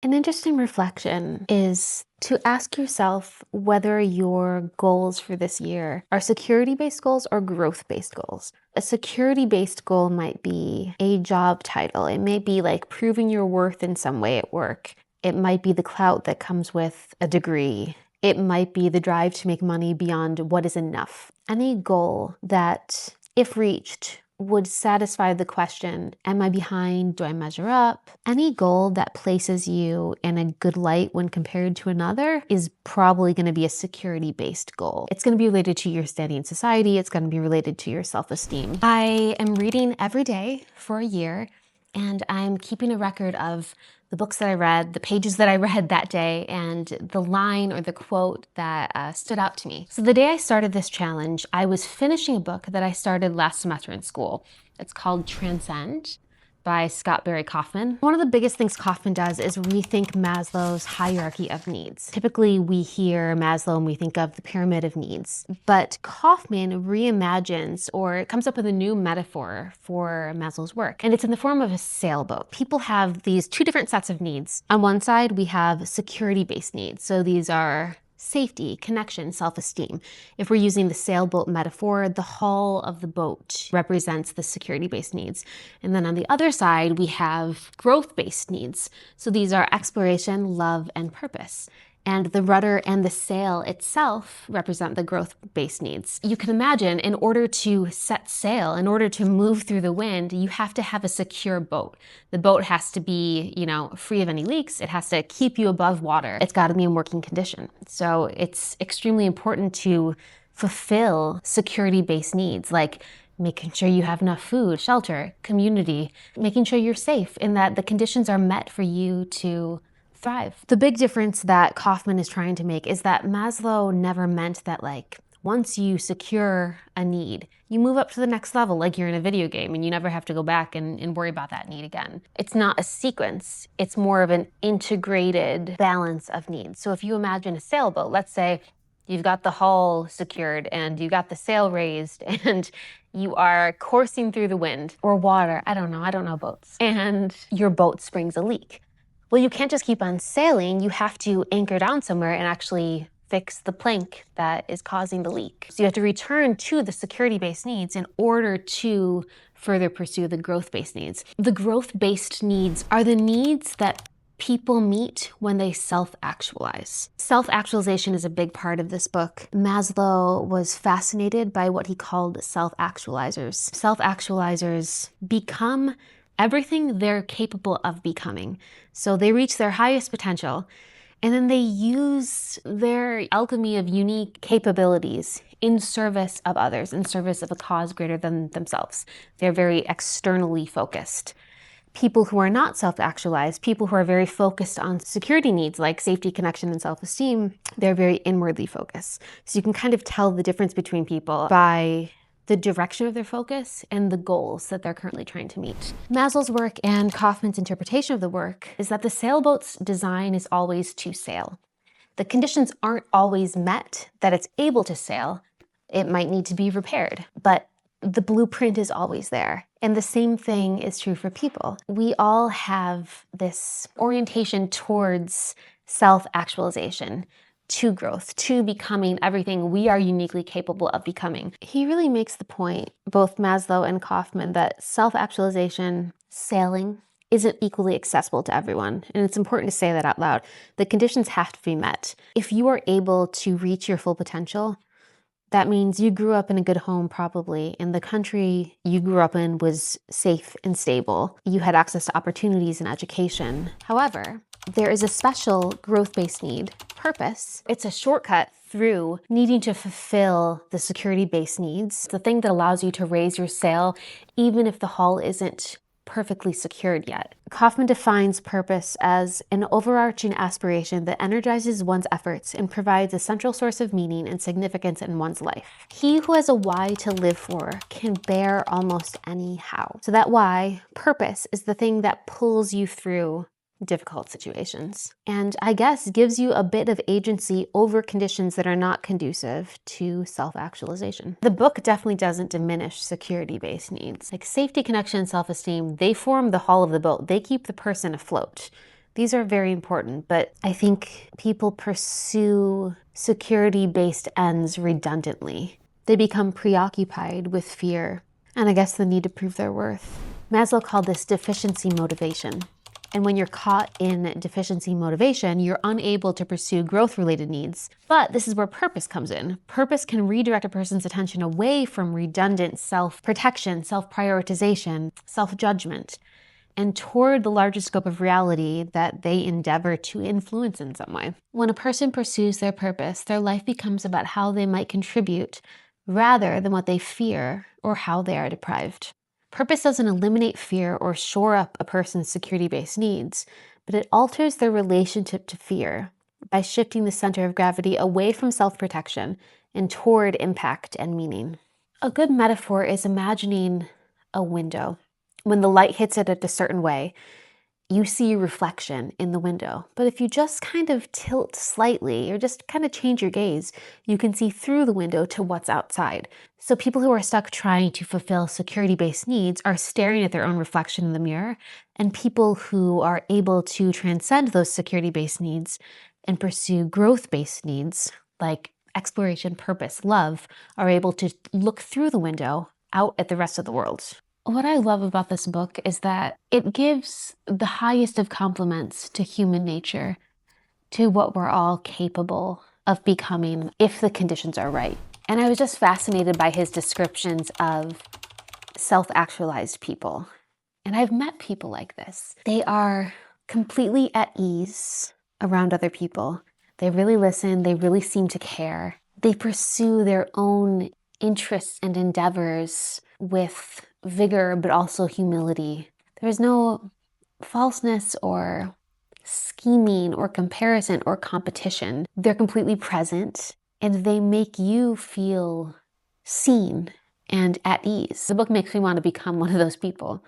An interesting reflection is to ask yourself whether your goals for this year are security-based goals or growth-based goals. A security-based goal might be a job title. It may be like proving your worth in some way at work. It might be the clout that comes with a degree. It might be the drive to make money beyond what is enough. Any goal that, if reached, would satisfy the question, am I behind? Do I measure up? Any goal that places you in a good light when compared to another is probably going to be a security-based goal. It's going to be related to your standing in society. It's going to be related to your self-esteem. I am reading every day for a year, and I'm keeping a record of the books that I read, the pages that I read that day, and the line or the quote that stood out to me. So the day I started this challenge, I was finishing a book that I started last semester in school. It's called Transcend by Barry Kaufman. One of the biggest things Kaufman does is rethink Maslow's hierarchy of needs. Typically, we hear Maslow and we think of the pyramid of needs, but Kaufman reimagines or comes up with a new metaphor for Maslow's work, and it's in the form of a sailboat. People have these two different sets of needs. On one side, we have security-based needs. So these are safety, connection, self-esteem. If we're using the sailboat metaphor, the hull of the boat represents the security-based needs. And then on the other side, we have growth-based needs. So these are exploration, love, and purpose. And the rudder and the sail itself represent the growth-based needs. You can imagine, in order to set sail, in order to move through the wind, you have to have a secure boat. The boat has to be, free of any leaks. It has to keep you above water. It's got to be in working condition. So it's extremely important to fulfill security-based needs, like making sure you have enough food, shelter, community, making sure you're safe, and that the conditions are met for you to thrive. The big difference that Kaufman is trying to make is that Maslow never meant that, once you secure a need, you move up to the next level like you're in a video game and you never have to go back and worry about that need again. It's not a sequence. It's more of an integrated balance of needs. So if you imagine a sailboat, let's say you've got the hull secured and you got the sail raised and you are coursing through the wind or water. I don't know boats. And your boat springs a leak. Well, you can't just keep on sailing. You have to anchor down somewhere and actually fix the plank that is causing the leak. So you have to return to the security-based needs in order to further pursue the growth-based needs. The growth-based needs are the needs that people meet when they self-actualize. Self-actualization is a big part of this book. Maslow was fascinated by what he called self-actualizers. Self-actualizers become everything they're capable of becoming. So they reach their highest potential, and then they use their alchemy of unique capabilities in service of others, in service of a cause greater than themselves. They're very externally focused. People who are not self-actualized, people who are very focused on security needs like safety, connection, and self-esteem, they're very inwardly focused. So you can kind of tell the difference between people by the direction of their focus and the goals that they're currently trying to meet. Maslow's work and Kaufman's interpretation of the work is that the sailboat's design is always to sail. The conditions aren't always met that it's able to sail. It might need to be repaired, but the blueprint is always there. And the same thing is true for people. We all have this orientation towards self-actualization, to growth, to becoming everything we are uniquely capable of becoming. He really makes the point, both Maslow and Kaufman, that self-actualization, sailing, isn't equally accessible to everyone. And it's important to say that out loud. The conditions have to be met. If you are able to reach your full potential, that means you grew up in a good home probably, and the country you grew up in was safe and stable. You had access to opportunities and education. However, there is a special growth-based need, purpose. It's a shortcut through needing to fulfill the security-based needs. It's the thing that allows you to raise your sail even if the hull isn't perfectly secured yet. Kaufman defines purpose as an overarching aspiration that energizes one's efforts and provides a central source of meaning and significance in one's life. He who has a why to live for can bear almost any how. So that why, purpose, is the thing that pulls you through difficult situations, and I guess gives you a bit of agency over conditions that are not conducive to self-actualization. The book definitely doesn't diminish security-based needs. Like safety, connection, and self-esteem, they form the hull of the boat. They keep the person afloat. These are very important, but I think people pursue security-based ends redundantly. They become preoccupied with fear and I guess the need to prove their worth. Maslow called this deficiency motivation. And when you're caught in deficiency motivation, you're unable to pursue growth-related needs. But this is where purpose comes in. Purpose can redirect a person's attention away from redundant self-protection, self-prioritization, self-judgment, and toward the larger scope of reality that they endeavor to influence in some way. When a person pursues their purpose, their life becomes about how they might contribute rather than what they fear or how they are deprived. Purpose doesn't eliminate fear or shore up a person's security-based needs, but it alters their relationship to fear by shifting the center of gravity away from self-protection and toward impact and meaning. A good metaphor is imagining a window. When the light hits it a certain way, you see your reflection in the window. But if you just kind of tilt slightly or just kind of change your gaze, you can see through the window to what's outside. So people who are stuck trying to fulfill security-based needs are staring at their own reflection in the mirror, and people who are able to transcend those security-based needs and pursue growth-based needs like exploration, purpose, love, are able to look through the window out at the rest of the world. What I love about this book is that it gives the highest of compliments to human nature, to what we're all capable of becoming if the conditions are right. And I was just fascinated by his descriptions of self-actualized people. And I've met people like this. They are completely at ease around other people. They really listen. They really seem to care. They pursue their own interests and endeavors with vigor, but also humility. There's no falseness or scheming or comparison or competition. They're completely present and they make you feel seen and at ease. The book makes me want to become one of those people.